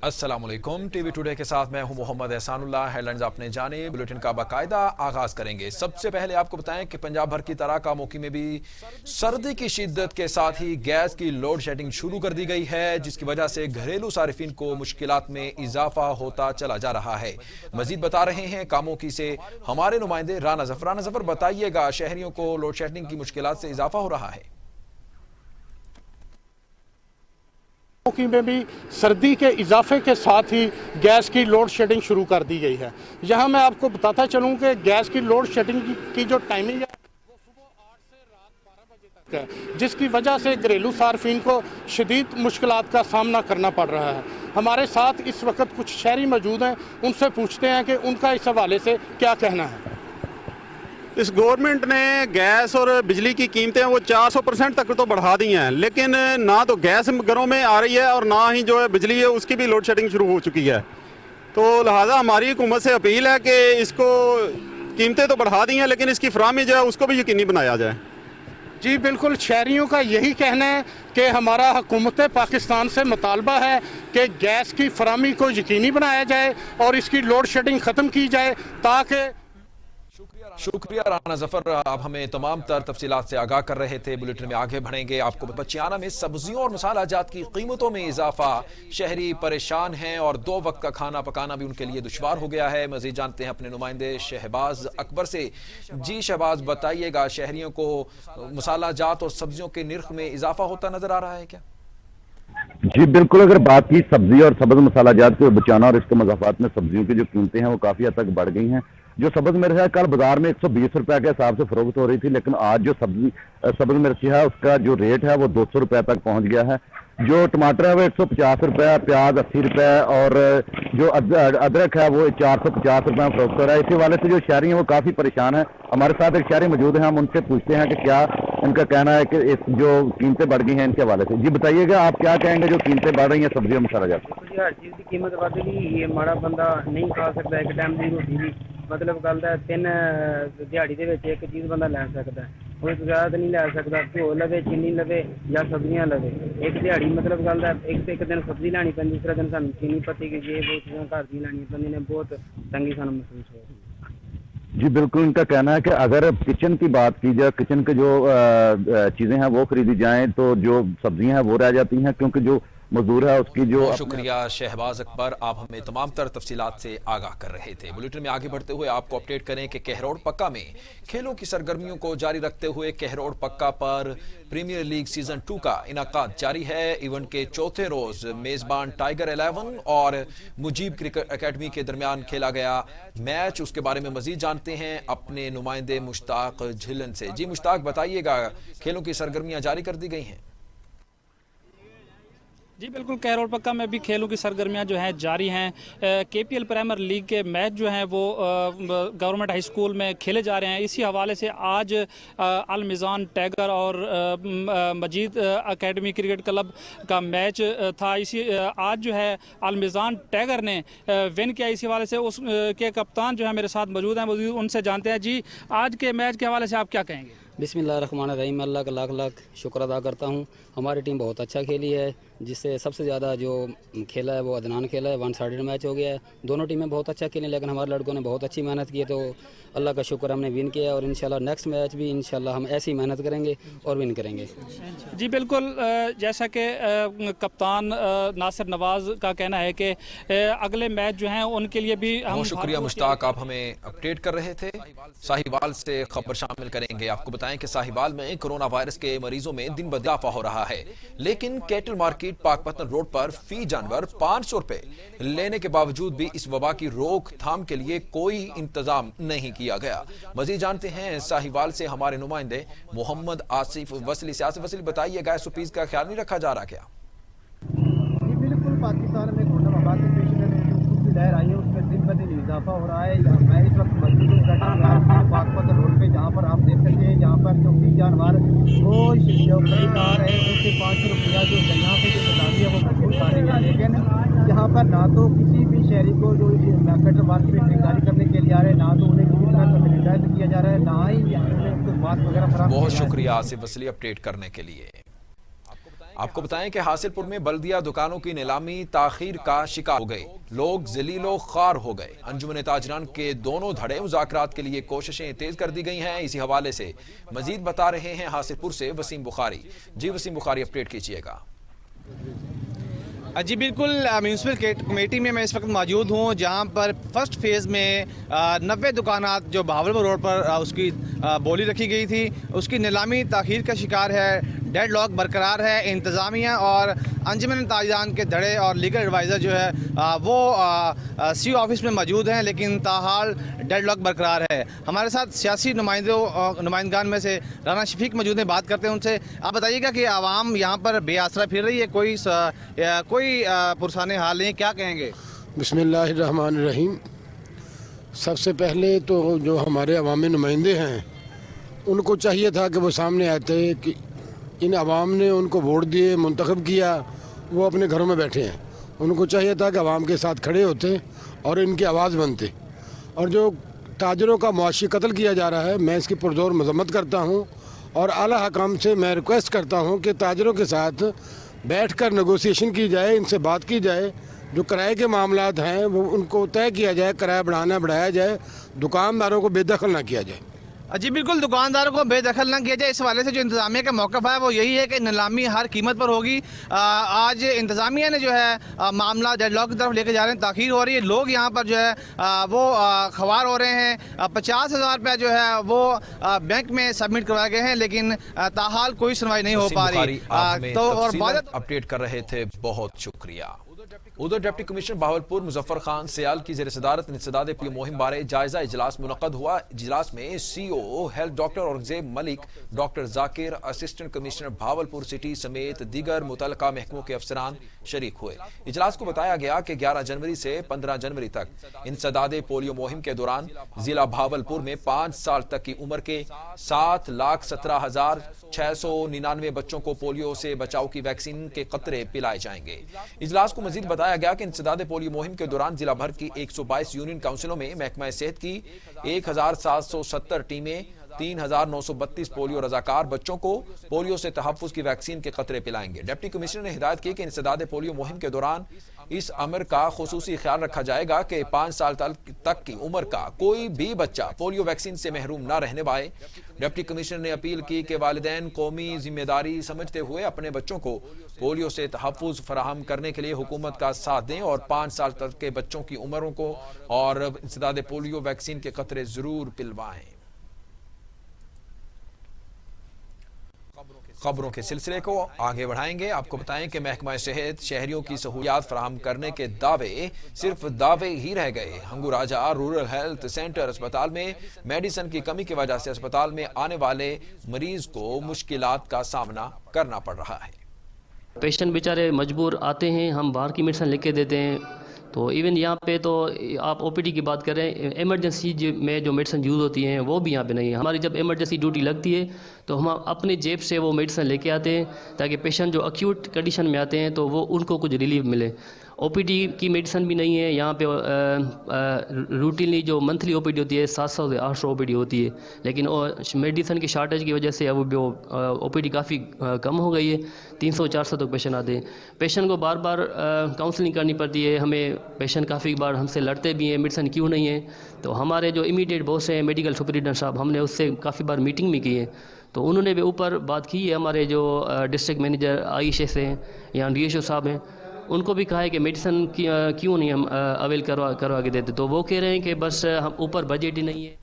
अस्सलाम वालेकुम। TV today के साथ मैं हूं मोहम्मद एहसानुल्लाह। हेडलाइंस आपने जाने, बुलेटिन का बाकायदा आगाज करेंगे। सबसे पहले आपको बताएं कि पंजाब भर की तरह कामोकी में भी सर्दी की शिद्दत के साथ ही गैस की लोड शेडिंग शुरू कर दी गई है, जिसकी वजह से घरेलू सारिफिन को मुश्किलात में इजाफा होता चला जा रहा है। मजीद बता रहे हैं कामोकी से हमारे नुमाइंदे राना जफर। राना जफर, बताइएगा, शहरियों को लोड शेडिंग की मुश्किलात से इजाफा हो रहा है। कामोकी में भी सर्दी के इजाफे के साथ ही गैस की लोड शेडिंग शुरू कर दी गई है। यहाँ मैं आपको बताता चलूँ कि गैस की लोड शेडिंग की जो टाइमिंग है वो सुबह 8 से रात 12 बजे तक है, जिसकी वजह से घरेलू सार्फिन को शदीद मुश्किलात का सामना करना पड़ रहा है। हमारे साथ इस वक्त कुछ शहरी मौजूद हैं, उनसे पूछते हैं कि उनका इस हवाले से क्या कहना है। इस गवर्नमेंट ने गैस और बिजली की कीमतें वो 400% तक तो बढ़ा दी हैं, लेकिन ना तो गैस घरों में आ रही है और ना ही जो है बिजली है उसकी भी लोड शेडिंग शुरू हो चुकी है। तो लिहाजा हमारी हुकूमत से अपील है कि इसको कीमतें तो बढ़ा दी हैं लेकिन इसकी फराहमी जो है उसको भी यकीनी बनाया जाए। जी बिल्कुल, शहरियों का यही कहना है कि हमारा हुकूमत पाकिस्तान से मुतालबा है कि गैस की फराहमी को यकीनी बनाया जाए और इसकी लोड शेडिंग ख़त्म की जाए ताकि। शुक्रिया राना जफर, आप हमें तमाम तर तफसीलात से आगाह कर रहे थे। बुलेटिन में आगे बढ़ेंगे। आपको बचियाना में सब्जियों और मसाला जात की कीमतों में इजाफा, शहरी परेशान हैं और 2 वक्त का खाना पकाना भी उनके लिए दुश्वार हो गया है। मजीद जानते हैं अपने नुमाइंदे शहबाज अकबर से। जी शहबाज, बताइएगा, शहरियों को मसाला जात और सब्जियों के निर्ख में इजाफा होता नजर आ रहा है क्या? जी बिल्कुल, अगर बात की सब्जी और सब्ज मसाला जात के बचाना और इसके मजाफात में सब्जियों की जो कीमतें हैं वो काफी हद तक बढ़ गई हैं। जो सब्ज मिर्च है कल बाजार में 120 रुपए के हिसाब से फरोख्त हो रही थी, लेकिन आज जो सब्ज मिर्च है उसका जो रेट है वो 200 रुपए तक पहुंच गया है। जो टमाटर है वो 150 रुपए, प्याज 80 रुपए और जो अदरक है वो 450 रुपए में फरोख्त हो रहा है। इसी वाले से जो शहरी हैं वो काफी परेशान है। हमारे साथ एक शहरी मौजूद है, हम उनसे पूछते हैं कि क्या उनका कहना है कि इस जो कीमतें बढ़ गई हैं इनके हवाले से। जी बताइएगा, आप क्या कहेंगे जो कीमतें बढ़ रही हैं सब्जी और मसाला जात? हर चीज़ की कीमत बढ़ गई। ये माड़ा बंदा नहीं खा सकता एक टाइम की रोटी भी, मतलब गल है 3 दिहाड़ी के विच एक चीज़ बंदा लै सकता है, कोई ज़्यादा नहीं लै सकता। घ्यो लवे, चीनी लवे या सब्जियां लवे, एक दिहाड़ी मतलब गल है एक दिन सब्जी लैनी पैंदी, दूसरे दिन सानूं चीनी पत्ती की ये वो चीज़ां घर दी लैनी पैंदी ने, बहुत तंगी सानूं महसूस हो रही है। जी बिल्कुल, इनका कहना है कि अगर किचन की बात की जाए, किचन के जो चीज़ें हैं वो खरीदी जाएं तो जो सब्जियां हैं वो रह जाती हैं, क्योंकि जो मजदूर है उसकी जो। बहुत शुक्रिया शहबाज अकबर, आप हमें तमाम तर तफसीलात से आगाह कर रहे थे। बुलेटिन में आगे बढ़ते हुए आपको अपडेट करें कि कहरोड़ पक्का में खेलों की सरगर्मियों को जारी रखते हुए कहरोड़ पक्का पर प्रीमियर लीग सीजन 2 का इनाकाद जारी है। इवेंट के चौथे रोज मेजबान टाइगर 11 और मुजीब क्रिकेट अकेडमी के दरमियान खेला गया मैच। उसके बारे में मजीद जानते हैं अपने नुमाइंदे मुश्ताक झिलन से। जी मुश्ताक, बताइएगा, खेलों की सरगर्मियां जारी कर दी गई हैं? जी बिल्कुल, कहरोड़ पक्का में भी खेलों की सरगर्मियां जो हैं जारी हैं। केपीएल प्रीमियर लीग के मैच जो हैं वो गवर्नमेंट हाई स्कूल में खेले जा रहे हैं। इसी हवाले से आज अल मिज़ान टाइगर और मजीद अकेडमी क्रिकेट क्लब का मैच था। इसी आज जो है अल मिज़ान टाइगर ने विन किया। इसी हवाले से उस के कप्तान जो है मेरे साथ मौजूद हैं, उनसे जानते हैं। जी, आज के मैच के हवाले से आप क्या कहेंगे? बिस्मिल्लाहिर्रहमानिर्रहीम, अल्लाह का लाख लाख शुक्र अदा करता हूँ। हमारी टीम बहुत अच्छा खेली है, जिससे सबसे ज़्यादा जो खेला है वो अदनान खेला है। 1 साइडेड मैच हो गया है। दोनों टीमें बहुत अच्छा खेली, लेकिन हमारे लड़कों ने बहुत अच्छी मेहनत की है, तो अल्लाह का शुक्र हमने विन किया और इंशाल्लाह नेक्स्ट मैच भी इंशाल्लाह हम ऐसी मेहनत करेंगे और विन करेंगे। जी बिल्कुल, जैसा कि कप्तान नासिर नवाज़ का कहना है कि अगले मैच जो हैं उनके लिए भी हम। बहुत शुक्रिया मुश्ताक, आप हमें अपडेट कर रहे थे। साहिवाल से खबर शामिल करेंगे। आपको बताएं कि साहिवाल में कोरोना वायरस के मरीजों में दिन ब दिन इजाफा हो रहा है, लेकिन कैटल मार्केट पाकपतन रोड पर फी जानवर 500 रुपए लेने के बावजूद भी इस वबा की रोकथाम के लिए कोई इंतजाम नहीं किया गया। मजीद जानते हैं साहिवाल से हमारे नुमाइंदे मोहम्मद आसिफ वसली से। आसिफ वसली, बताइएगा, SOPs का ख्याल नहीं रखा जा रहा क्या? बिल्कुल, पाकिस्तान में कोरोना वबा के पेश नज़र जो लहर आई है उसमें दिन ब दिन इजाफा हो रहा है। मैं इस वक्त मस्जिद पाकपतन रोड पे, जहाँ पर आप देख सकते हैं, जहाँ पर जो फी जानवर वो जो खरीदार है उससे 500 रुपया जो यहाँ पे जो सलामी है वो वसूल कर रहे हैं, लेकिन यहाँ पर ना तो किसी भी शहरी को जो कैटल मार्केट में खरीदारी करने के लिए आ रहे हैं, ना तो उन्हें किसी तरह का हिदायत किया जा रहा है, ना ही उनको बात वगैरह। बहुत शुक्रिया आसिफ वसली अपडेट करने के लिए। آپ کو بتائیں کہ حاصل پور میں بلدیہ دکانوں کی نیلامی تاخیر کا شکار ہو گئی، لوگ ذلیل و خوار ہو گئے۔ انجمن تاجران کے دونوں دھڑے مذاکرات کے لیے کوششیں تیز کر دی گئی ہیں۔ اسی حوالے سے مزید بتا رہے ہیں حاصل پور سے وسیم بخاری۔ جی وسیم بخاری، اپڈیٹ کیجیے گا۔ جی بالکل، میونسپل کمیٹی میں اس وقت موجود ہوں، جہاں پر فرسٹ فیز میں 90 دکانات جو بہاولپور روڈ پر اس کی بولی رکھی گئی تھی، اس کی نیلامی تاخیر کا شکار ہے۔ ڈیڈ لاک برقرار ہے۔ انتظامیہ اور انجمن تاجران کے دھڑے اور لیگل ایڈوائزر جو ہے وہ سی آفس میں موجود ہیں، لیکن تاحال ڈیڈ لاک برقرار ہے۔ ہمارے ساتھ سیاسی نمائندگان میں سے رانا شفیق موجود ہیں، بات کرتے ہیں ان سے۔ آپ بتائیے گا کہ عوام یہاں پر بے آسرا پھر رہی ہے، کوئی پرسان حال نہیں، کیا کہیں گے؟ بسم اللہ الرحمن الرحیم۔ سب سے پہلے تو جو ہمارے عوامی نمائندے ہیں ان کو چاہیے تھا کہ وہ سامنے آتے کہ ان عوام نے ان کو ووٹ دیے، منتخب کیا، وہ اپنے گھروں میں بیٹھے ہیں۔ ان کو چاہیے تھا کہ عوام کے ساتھ کھڑے ہوتے اور ان کی آواز بنتے۔ اور جو تاجروں کا معاشی قتل کیا جا رہا ہے، میں اس کی پرزور مذمت کرتا ہوں اور اعلیٰ حکام سے میں ریکویسٹ کرتا ہوں کہ تاجروں کے ساتھ بیٹھ کر نیگوسیشن کی جائے، ان سے بات کی جائے، جو کرائے کے معاملات ہیں وہ ان کو طے کیا جائے، کرایہ بڑھایا جائے، دکانداروں کو بے دخل نہ کیا جائے۔ جی بالکل، دکانداروں کو بے دخل نہ کیا جائے۔ اس حوالے سے جو انتظامیہ کا موقف ہے وہ یہی ہے کہ نیلامی ہر قیمت پر ہوگی۔ آج انتظامیہ نے جو ہے معاملہ ڈیڈ لاک کی طرف لے کے جا رہے ہیں، تاخیر ہو رہی ہے، لوگ یہاں پر جو ہے وہ خوار ہو رہے ہیں۔ 50,000 روپیہ جو ہے وہ بینک میں سبمٹ کروائے گئے ہیں، لیکن تاحال کوئی سنوائی نہیں ہو پا رہی۔ تو اور اپڈیٹ کر رہے تھے، بہت شکریہ۔ ادھر ڈپٹی کمشنر بہاولپور مظفر خان سیال کی زیر صدارت انسداد پی مہم بارے جائزہ اجلاس منعقد ہوا۔ اجلاس میں سی او ہیلتھ ڈاکٹر اورنگزیب ملک، ڈاکٹر ذاکر، اسسٹنٹ کمشنر بہاولپور سٹی سمیت دیگر متعلقہ محکموں کے افسران شریک ہوئے۔ اجلاس کو بتایا گیا کہ 11 جنوری سے 15 جنوری تک انسداد پولیو مہم کے دوران ضلع بہاولپور میں 5 سال تک کی عمر کے 7,17,699 بچوں کو پولیو سے بچاؤ کی ویکسین کے قطرے پلائے جائیں گے۔ اجلاس کو مزید بتایا گیا کہ انسداد پولیو مہم کے دوران ضلع بھر کی 122 یونین کاؤنسلوں میں محکمہ صحت کی 1,770 ٹیمیں 3,932 پولیو رضاکار بچوں کو پولیو سے تحفظ کی ویکسین کے قطرے پلائیں گے۔ ڈپٹی کمشنر نے ہدایت کی کہ انسداد پولیو مہم کے دوران اس امر کا خصوصی خیال رکھا جائے گا کہ 5 سال تک کی عمر کا کوئی بھی بچہ پولیو ویکسین سے محروم نہ رہنے پائے۔ ڈپٹی کمشنر نے اپیل کی کہ والدین قومی ذمہ داری سمجھتے ہوئے اپنے بچوں کو پولیو سے تحفظ فراہم کرنے کے لیے حکومت کا ساتھ دیں اور 5 سال تک کے بچوں کی عمروں کو اور انسداد پولیو ویکسین کے قطرے ضرور پلوائیں۔ خبروں کے سلسلے کو آگے بڑھائیں گے۔ آپ کو بتائیں کہ محکمہ صحت شہریوں کی سہولیات فراہم کرنے کے دعوے صرف دعوے ہی رہ گئے۔ ہنگو راجہ رورل ہیلتھ سینٹر اسپتال میں میڈیسن کی کمی کی وجہ سے اسپتال میں آنے والے مریض کو مشکلات کا سامنا کرنا پڑ رہا ہے۔ پیشنٹ بیچارے مجبور آتے ہیں، ہم باہر کی میڈیسن لکھ کے دیتے ہیں، تو ایون یہاں پہ تو آپ او پی ڈی کی بات کریں، ایمرجنسی میں جو میڈیسن یوز ہوتی ہیں وہ بھی یہاں پہ نہیں ہے۔ ہماری جب ایمرجنسی ڈیوٹی لگتی ہے تو ہم اپنی جیب سے وہ میڈیسن لے کے آتے ہیں تاکہ پیشنٹ جو ایکیوٹ کنڈیشن میں آتے ہیں تو وہ ان کو کچھ ریلیف ملے۔ او پی ڈی کی میڈیسن بھی نہیں ہے یہاں پہ، روٹینلی جو منتھلی او پی ڈی ہوتی ہے 700 سے 800 او پی ڈی ہوتی ہے، لیکن میڈیسن کی شارٹیج کی وجہ سے اب وہ او پی ڈی کافی کم ہو گئی ہے، 300-400 تک پیشنٹ آتے ہیں۔ پیشنٹ کو بار بار کاؤنسلنگ کرنی پڑتی ہے ہمیں، پیشنٹ کافی بار ہم سے لڑتے بھی ہیں میڈیسن کیوں نہیں ہے، تو ہمارے جو امیڈیٹ باس ہیں میڈیکل سپرنٹینڈنٹ صاحب، ہم نے اس سے کافی بار میٹنگ بھی کی ہے، تو انہوں نے بھی اوپر بات کی ہے۔ ہمارے جو ڈسٹرکٹ مینیجر عائشہ سے ہیں یا ڈی ایچ او صاحب ہیں، ان کو بھی کہا ہے کہ میڈیسن کیوں نہیں ہم اویل کروا کے دیتے، تو وہ کہہ رہے ہیں کہ بس ہم اوپر بجٹ ہی نہیں ہے۔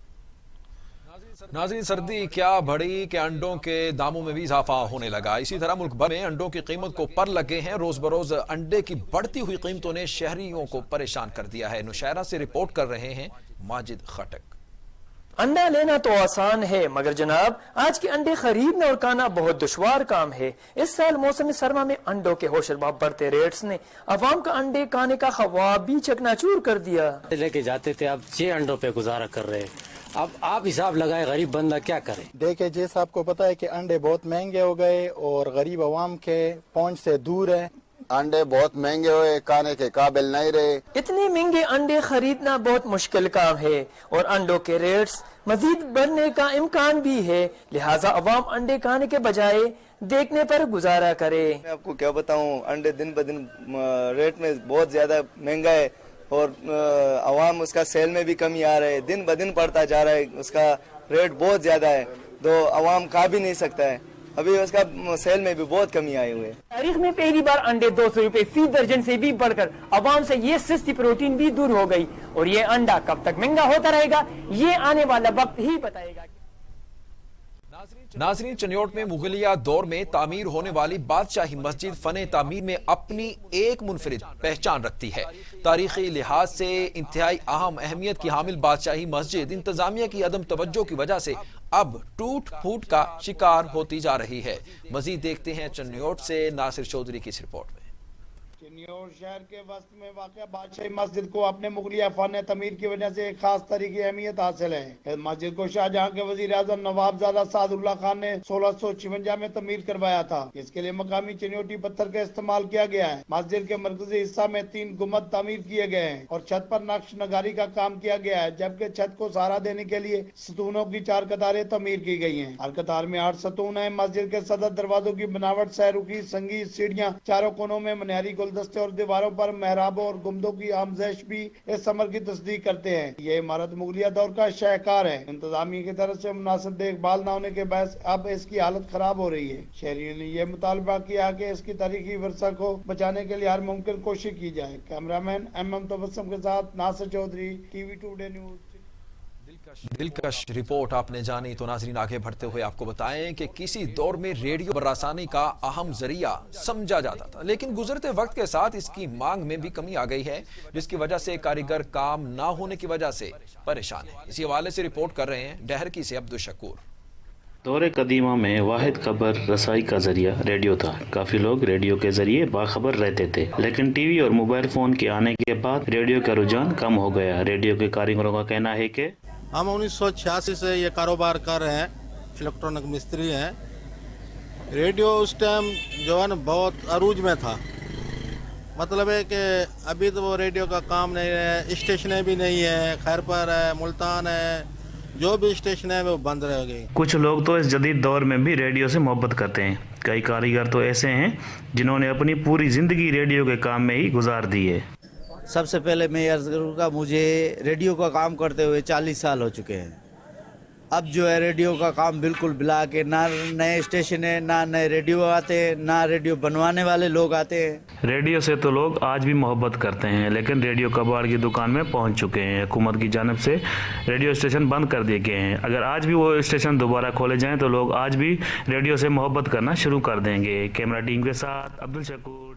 ناظرین، سردی کیا بڑھی کہ انڈوں کے داموں میں بھی اضافہ ہونے لگا۔ اسی طرح ملک بھر میں انڈوں کی قیمت کو پر لگے ہیں۔ روز بروز انڈے کی بڑھتی ہوئی قیمتوں نے شہریوں کو پریشان کر دیا ہے۔ نوشہرہ سے رپورٹ کر رہے ہیں ماجد خٹک۔ انڈا لینا تو آسان ہے، مگر جناب آج کے انڈے خریدنا اور کھانا بہت دشوار کام ہے۔ اس سال موسم سرما میں انڈوں کے ہوش ربا بڑھتے ریٹس نے عوام کا انڈے کھانے کا خواب بھی چکناچور کر دیا۔ لے کے جاتے تھے، اب 6 انڈوں پہ گزارا کر رہے، اب آپ حساب لگائے غریب بندہ کیا کرے۔ دیکھیں جیسا آپ کو پتا ہے کہ انڈے بہت مہنگے ہو گئے اور غریب عوام کے پہنچ سے دور ہے۔ अंडे बहुत महंगे हुए, खाने के काबिल नहीं रहे। इतने महंगे अंडे खरीदना बहुत मुश्किल काम है और अंडों के रेट्स मजीद बढ़ने का इम्कान भी है, लिहाजा अवाम अंडे खाने के बजाय देखने पर गुजारा करे। मैं आपको क्या बताऊं, अंडे दिन ब दिन रेट में बहुत ज्यादा महंगा है और अवाम उसका सेल में भी कमी आ रहा है, दिन ब दिन बढ़ता जा रहा है, उसका रेट बहुत ज्यादा है तो अवाम खा भी नहीं सकता है। अभी उसका सेल में भी बहुत कमी आई हुई है। तारीख में पहली बार अंडे 200 रुपए फी दर्जन से भी बढ़कर अवाम से ये सस्ती प्रोटीन भी दूर हो गई और ये अंडा कब तक महंगा होता रहेगा ये आने वाला वक्त ही बताएगा। नाजरीन, चनियोट में मुगलिया दौर में तामीर होने वाली बादशाही मस्जिद फने तामीर में अपनी एक मुनफरिद पहचान रखती है। तारीखी लिहाज से इंतहाई अहम अहमियत की हामिल बादशाही मस्जिद इंतजामिया की अदम तवज्जो की वजह से अब टूट फूट का शिकार होती जा रही है। मजीद देखते हैं चनियोट से नासिर चौधरी की इस रिपोर्ट में। चनियोट शहर के वस्त में वाक़या बादशाही मस्जिद को अपने मुगलिया फन तमीर की वजह से एक खास तरह की अहमियत हासिल है। इस मस्जिद को शाहजहां के वजीर आजम नवाबजादा सादुल्ला खान ने 1656 में तमीर करवाया था। इसके लिए मकामी चनियोटी पत्थर का इस्तेमाल किया गया है। मस्जिद के मरकजी हिस्सा में 3 गुम्बद तामीर किए गए हैं और छत पर नक्श नगारी का काम किया गया है, जबकि छत को सहारा देने के लिए सतूनों की 4 कतारें तमीर की गई हैं। हर कतार में 8 सतून है। मस्जिद के सदर दरवाजों की बनावट सहरुखी संगीत सीढ़ियाँ, चारों कोनों में मनिहारी गुलदस्ते और दीवारों पर मेहराबों और गुम्बदों की आमजैश भी इस अमर की तस्दीक करते हैं। ये इमारत मुगलिया दौर का शाहकार है। इंतजामिया की तरफ से मुनासिब देखभाल न होने के बायस अब इसकी हालत खराब हो रही है। शहरियों ने यह मुतालबा किया कि इसकी तारीखी वर्सा को बचाने के लिए हर मुमकिन कोशिश की जाए। कैमरामैन MM तबस्सुम के साथ Nasir Chaudhry, TV today news. दिलकश रिपोर्ट आपने जानी तो नाजरीन आगे बढ़ते हुए आपको बताएं कि किसी दौर में रेडियो बरासानी का अहम जरिया समझा जाता था, लेकिन गुजरते वक्त के साथ इसकी मांग में भी कमी आ गई है, जिसकी वजह से कारीगर काम ना होने की वजह से परेशान है। इसी हवाले से रिपोर्ट कर रहे हैं डहरकी से अब्दुल शकूर। दौरे कदीमा में वाहिद खबर रसाई का जरिया रेडियो था। काफ़ी लोग रेडियो के जरिए बाखबर रहते थे, लेकिन टीवी और मोबाइल फ़ोन के आने के बाद रेडियो का रुझान कम हो गया। रेडियो के कारीगरों का कहना है कि हम 1986 से ये कारोबार कर रहे हैं, इलेक्ट्रॉनिक मिस्त्री हैं। रेडियो उस टाइम जो है ना बहुत अरूज में था, मतलब है कि अभी तो वो रेडियो का काम नहीं है, स्टेशनें भी नहीं है, खैरपर है, मुल्तान है, जो भी स्टेशन है वो बंद रह गई। कुछ लोग तो इस जदीद दौर में भी रेडियो से मोहब्बत करते हैं। कई कारीगर तो ऐसे हैं जिन्होंने अपनी पूरी ज़िंदगी रेडियो के काम में ही गुजार दी है। सबसे पहले मैं अर्ज़ करूँगा, मुझे रेडियो का काम करते हुए 40 साल हो चुके हैं। अब जो है रेडियो का काम बिल्कुल बिला के, ना नए स्टेशन है, ना नए रेडियो आते हैं, ना रेडियो बनवाने वाले लोग आते हैं। रेडियो से तो लोग आज भी मोहब्बत करते हैं, लेकिन रेडियो कबाड़ की दुकान में पहुंच चुके हैं। हुकूमत की जानिब से रेडियो स्टेशन बंद कर दिए गए हैं। अगर आज भी वो स्टेशन दोबारा खोले जाएं तो लोग आज भी रेडियो से मोहब्बत करना शुरू कर देंगे। कैमरा टीम के साथ अब्दुल शकूर।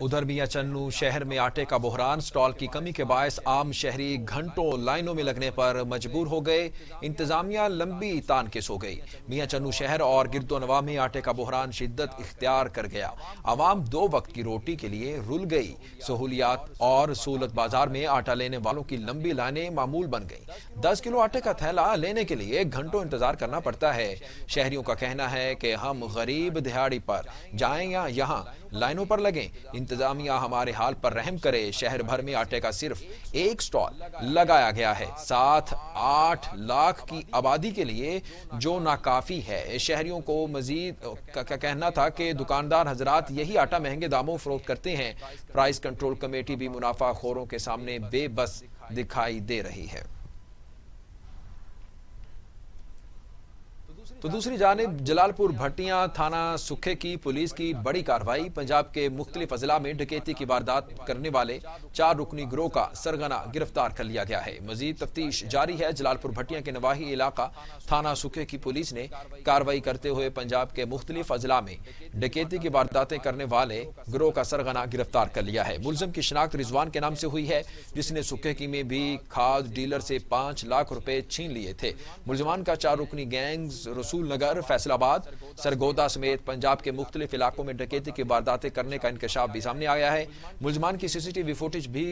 उधर मियां चन्नू शहर में आटे का बहरान, स्टॉल की कमी के बायस आम शहरी घंटों लाइनों में लगने पर मजबूर हो गए। इंतजामिया लंबी तान के सो गई। मियां चन्नू शहर और गिरदोनवा में आटे का बहरान शिद्दत इख्तियार कर गया। आवाम 2 वक्त की रोटी के लिए रुल गई। सहूलियात और सहूलत बाजार में आटा लेने वालों की लंबी लाइनें मामूल बन गई। 10 किलो आटे का थैला लेने के लिए घंटों इंतजार करना पड़ता है। शहरियों का कहना है कि हम गरीब दिहाड़ी पर जाएं या यहाँ लाइनों पर लगें, इंतजामिया हमारे हाल पर रहम करे। शहर भर में आटे का सिर्फ 1 स्टॉल लगाया गया है, 7-8 लाख की आबादी के लिए, जो नाकाफी है। शहरियों को मजीद का कहना था कि दुकानदार हजरात यही आटा महंगे दामों फरोख्त करते हैं। प्राइस कंट्रोल कमेटी भी मुनाफाखोरों के सामने बेबस दिखाई दे रही है। तो दूसरी जानिब जलालपुर भट्टियां थाना सुखे की पुलिस की बड़ी कार्रवाई। पंजाब के मुख्तलिफ अजला में डकैती की वारदात करने वाले 4 रुकनी गिरोह का सरगना गिरफ्तार कर लिया गया है। मजीद तफ्तीश जारी है। जलालपुर भट्टियां के नवाही इलाका थाना सुखे की पुलिस ने कार्रवाई करते हुए पंजाब के मुख्तलिफ अजला में डकैती की वारदातें करने वाले गिरोह का सरगना गिरफ्तार कर लिया है। मुलजिम की शिनाख्त रिजवान के नाम से हुई है, जिसने सुखे की में भी खाद डीलर से 5 लाख रुपए छीन लिए थे। मुलजिमान का 4 रुकनी गैंग्स रसूल नगर, फैसलाबाद, सरगोदा समेत पंजाब के मुख्तलिफ इलाकों में डकैती की वारदातें करने का इंकशाफ भी सामने आया है। मुलजमान की CCTV फुटेज भी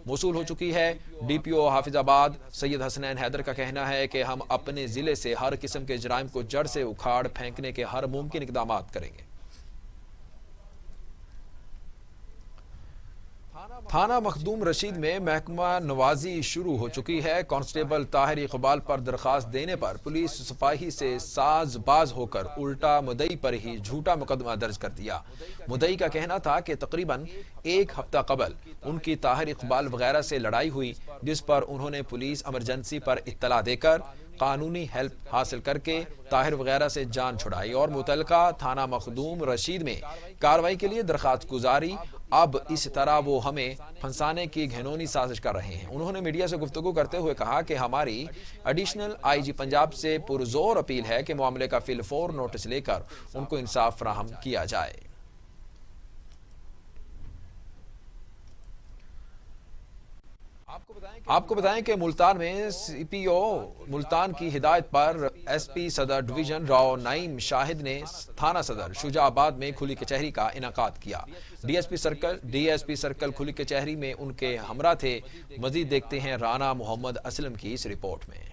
मौसूल हो चुकी है। DPO हाफिजाबाद सैयद हसनैन हैदर का कहना है कि हम अपने जिले से हर किस्म के जराइम को जड़ से उखाड़ फेंकने के हर मुमकिन इकदाम करेंगे। थाना मखदूम रशीद में महकमा नवाजी शुरू हो चुकी है। कांस्टेबल ताहिर इकबाल पर दरखास्त देने पर पुलिस सिपाही से साजबाज होकर उल्टा मुद्दई पर ही झूठा मुकदमा दर्ज कर दिया। मुद्दई का कहना था कि तकरीबन एक हफ्ता कबल उनकी ताहिर इकबाल वगैरह से लड़ाई हुई, जिस पर उन्होंने पुलिस इमरजेंसी पर इत्तला देकर कानूनी हेल्प हासिल करके ताहिर वगैरह से जान छुड़ाई और मुतलका थाना मखदूम रशीद में कार्रवाई के लिए दरखास्त गुजारी। अब इस तरह वो हमें फंसाने की घिनौनी साजिश कर रहे हैं। उन्होंने मीडिया से गुफ्तगू करते हुए कहा कि हमारी एडिशनल आईजी पंजाब से पुरजोर अपील है कि मामले का फिलफौर नोटिस लेकर उनको इंसाफ फराहम किया जाए। आपको बताएं कि मुल्तान में सीपीओ मुल्तान की हिदायत पर एसपी सदर डिवीजन राव नईम शाहिद ने थाना सदर शुजाबाद में खुली कचहरी का इनाकाद किया। डीएसपी सर्कल खुली कचहरी में उनके हमरा थे। मजीद देखते हैं राना मोहम्मद असलम की इस रिपोर्ट में।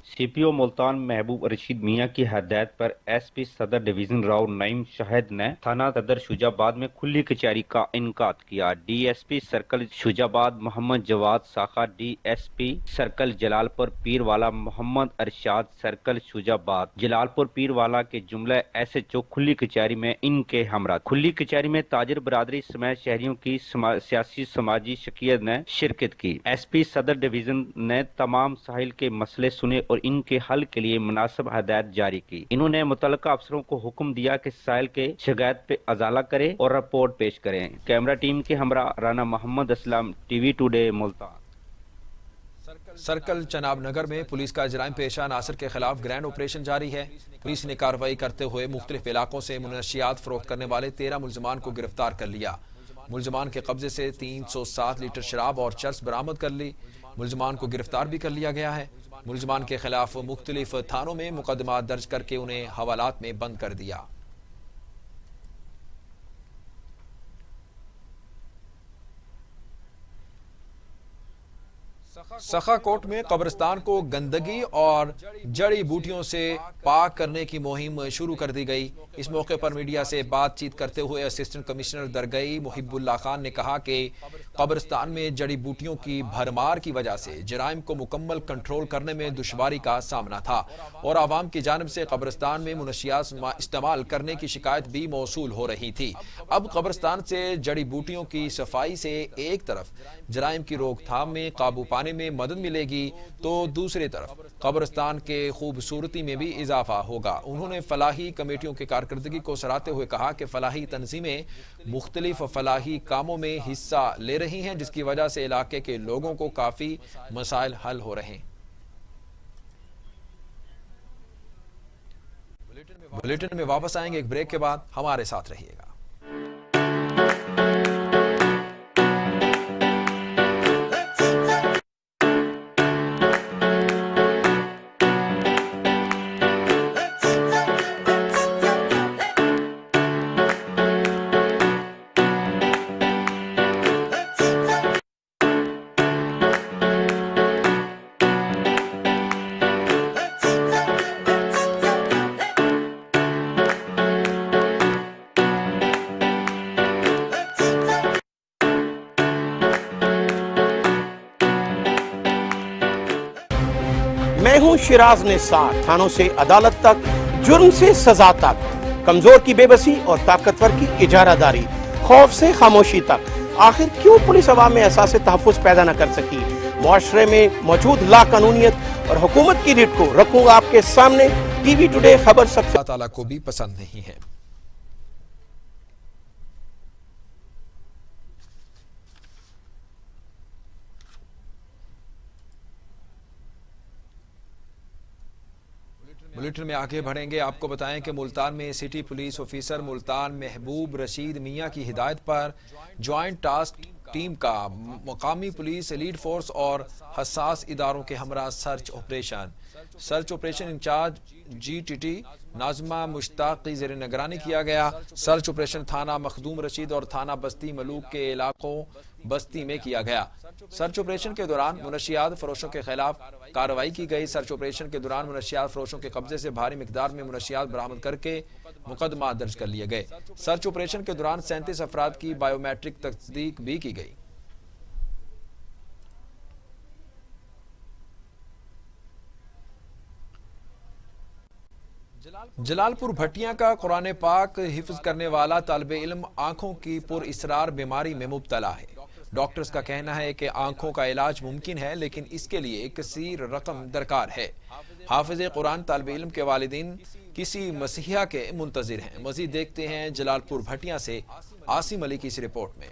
सीपीओ मुल्तान महबूब रशीद मियां की हदायत पर एसपी सदर डिवीजन राव नईम शाहिद ने थाना सदर शुजाबाद में खुली कचहरी का इनकाद किया। DSP circle Shujabad Mohammad Jawad Sakha, DSP circle Jalalpur Pirwala Mohammad Arshad, circle Shujabad Jalalpur Pirwala के जुमला एसएचओ खुली कचहरी में इनके हमरा। खुली कचहरी में ताजिर बरादरी समेत शहरियों की सियासी समाजी शकीयत ने शिरकत की। एसपी सदर डिवीजन ने तमाम साहिल के मसले सुने और इनके हल के लिए मुनासिब हदायत जारी की। इन्होंने मुतल्लिका अफसरों को हुक्म दिया कि साहिल के शिकायत पे अजाला करें और रिपोर्ट पेश करें। कैमरा टीम के हमरा Rana Mohammad Aslam, TV today Multan. Circle Chenab Nagar में पुलिस का जराइम पेशा नासिर के खिलाफ ग्रैंड ऑपरेशन जारी है। पुलिस ने कार्रवाई करते हुए मुख्तलिफ इलाकों से मुनशियात फरोख्त करने वाले 13 मुलजमान को गिरफ्तार कर लिया। मुलजमान के कब्जे से 307 लीटर शराब और चरस बरामद कर ली। मुलजमान को गिरफ्तार भी कर लिया गया है। मुलजमान के खिलाफ मुख्तलिफ थानों में मुकदमा दर्ज करके उन्हें हवालात में बंद कर दिया। सखा कोट में कब्रिस्तान को गंदगी और जड़ी बूटियों से पाक करने की मुहिम शुरू कर दी गई। इस मौके पर मीडिया से बातचीत करते हुए असिस्टेंट कमिश्नर दरगाही मुहिबुल्लाह खान ने कहा कि कब्रिस्तान में जड़ी बूटियों की भरमार की वजह से जराइम को मुकम्मल कंट्रोल करने में दुश्वारी का सामना था और आवाम की जानिब से कब्रिस्तान में मुनशियात इस्तेमाल करने की शिकायत भी मौसूल हो रही थी। अब कब्रिस्तान से जड़ी बूटियों की सफाई से एक तरफ जराइम की रोकथाम में काबू पाने में मदद मिलेगी तो दूसरी तरफ कब्रिस्तान के खूबसूरती में भी इजाफा होगा। उन्होंने फलाही कमेटियों की कारकर्दगी को सराहते हुए कहा कि फलाही तंजीमें मुख्तलिफ फलाही कामों में हिस्सा ले रही हैं, जिसकी वजह से इलाके के लोगों को काफी मसाइल हल हो रहे हैं। बुलेटिन में वापस आएंगे एक ब्रेक के बाद, हमारे साथ रहिएगा। मैं हूं शिराज निसार। थानों से अदालत तक, जुर्म से सजा तक, कमजोर की बेबसी और ताकतवर की इजारादारी, खौफ से खामोशी तक, आखिर क्यों पुलिस अवाम में एहसास तहफ़्फ़ुज़ पैदा न कर सकी। मुआशरे में मौजूद लाकानूनियत और हुकूमत की रीढ़ को रखूंगा आपके सामने। टीवी टुडे खबर सबसे अल्लाह ताला को भी पसंद नहीं है। बुलेटिन में आगे बढ़ेंगे। आपको बताएं कि मुल्तान में सिटी पुलिस ऑफिसर मुल्तान महबूब रशीद मियां की हिदायत पर ज्वाइंट टास्क टीम का मकामी पुलिस, लीड फोर्स और हसास इदारों के हमरा search operation in charge GTT Najma Mushtaq की ज़ेर निगरानी किया गया। सर्च ऑपरेशन थाना मखदूम रशीद और थाना बस्ती मलूक के इलाकों बस्ती में किया गया। सर्च ऑपरेशन के दौरान मुनशियात फरोशों के खिलाफ कार्रवाई की गई। सर्च ऑपरेशन के दौरान मुनशियात फरोशों के कब्जे से भारी मिकदार में मुनशियात बरामद करके मुकदमा दर्ज कर लिए गए। सर्च ऑपरेशन के दौरान 37 अफराद की बायोमेट्रिक तस्दीक भी की गई। जलालपुर भटिया का कुरान पाक हिफ्ज करने वाला तालिब इल्म आंखों की पुरइसरार बीमारी में मुब्तला है। डॉक्टर्स का कहना है कि आंखों का इलाज मुमकिन है, लेकिन इसके लिए कसीर रकम दरकार है। हाफिज कुरान तालिब इल्म के वालिदीन किसी मसीहा के मुंतजिर हैं। मजीद देखते हैं जलालपुर भटिया से आसिम अली की इस रिपोर्ट में।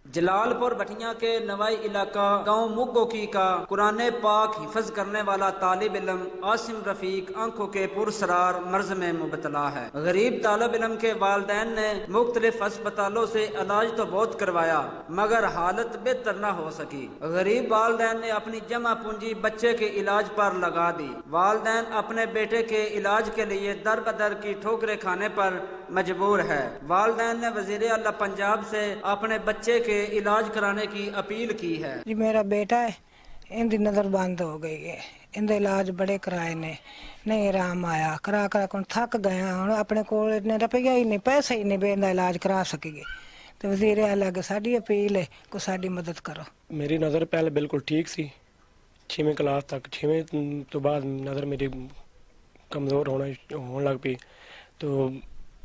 जलालपुर भटिया के नवाई इलाका गांव मुगोकी का कुरान पाक हिफज करने वाला तालिब इल्म आसिम रफीक आंखों के पुरसरार मर्ज में मुबतला है। गरीब तालिब इल्म के वालिदैन ने मुख्तलिफ अस्पतालों से इलाज तो बहुत करवाया, मगर हालत बेहतर न हो सकी। गरीब वालिदैन ने अपनी जमा पूंजी बच्चे के इलाज पर लगा दी। वालिदैन अपने बेटे के इलाज के लिए दर बदर की ठोकरें खाने पर मजबूर है। वालिदैन ने वजीर आला पंजाब से अपने बच्चे के इलाज कराने की अपील की है। जी मेरा बेटा है, इनकी नज़र बंद हो गई है, इनके इलाज बड़े कराए ने, नहीं आराम आया, करा करा कर थक गया। हुण अपने कोल इतने रुपया ही नहीं, पैसे ही नहीं बे इनका इलाज करा सकेंगे। तो वजीर आला अगे साडी अपील है को साडी मदद करो। मेरी नज़र पहले बिल्कुल ठीक सी, 6वीं क्लास तक, 6वीं तो बाद नज़र मेरी कमज़ोर होने लग पई। तो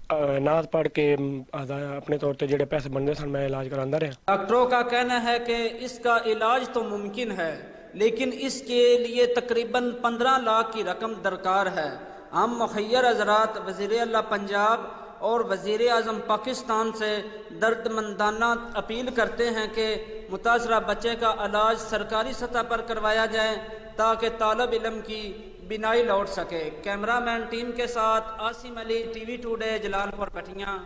नाज पढ़ के अपने तौर पे जेडे पैसे बनते सन मैं इलाज करांदा रहा। डॉक्टरों का कहना है कि इसका इलाज तो मुमकिन है, लेकिन इसके लिए तकरीबन 15 लाख की रकम दरकार है। हम मुखय्यर हज़रात वज़ीर आला पंजाब और वज़ीर आज़म पाकिस्तान से दर्दमंदाना अपील करते हैं कि मुतासरा बच्चे का इलाज सरकारी सतह पर करवाया जाए ताकि तालिब इल्म की बिनाई लौट सके। कैमरामैन टीम के साथ आसिम अली, टीवी टुडे, जलालपुर भटिया।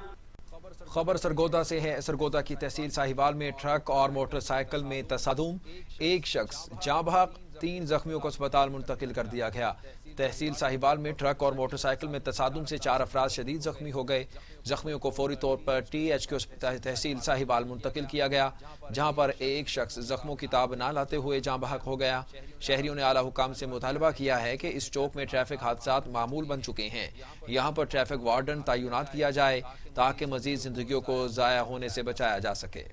खबर सरगोदा से है। सरगोदा की तहसील साहिवाल में ट्रक और मोटरसाइकिल में तसादुम, एक शख्स जाँ बहक, 3 जख्मियों को अस्पताल मुंतकिल कर दिया गया। तहसील साहिवाल में ट्रक और मोटरसाइकिल में तसादुम से 4 अफराद शदीद जख्मी हो गए। जख्मियों को फौरी तौर पर THQ तहसील साहिवाल मुंतकिल किया गया, जहां पर एक शख्स जख्मों की ताब न लाते हुए जाँ बहक हो गया। शहरियों ने आला हुकाम से मुतालबा किया है कि इस चौक में ट्रैफिक हादसात मामूल बन चुके हैं। यहाँ पर ट्रैफिक वार्डन तैनात किया जाए ताकि मजीद जिंदगियों को ज़ाया होने से बचाया जा सके।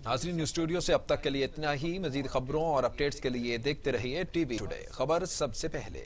नाज़रीन, न्यूज़ स्टूडियो से अब तक के लिए इतना ही। मजीद खबरों और अपडेट्स के लिए देखते रहिए टीवी टुडे, खबर सबसे पहले।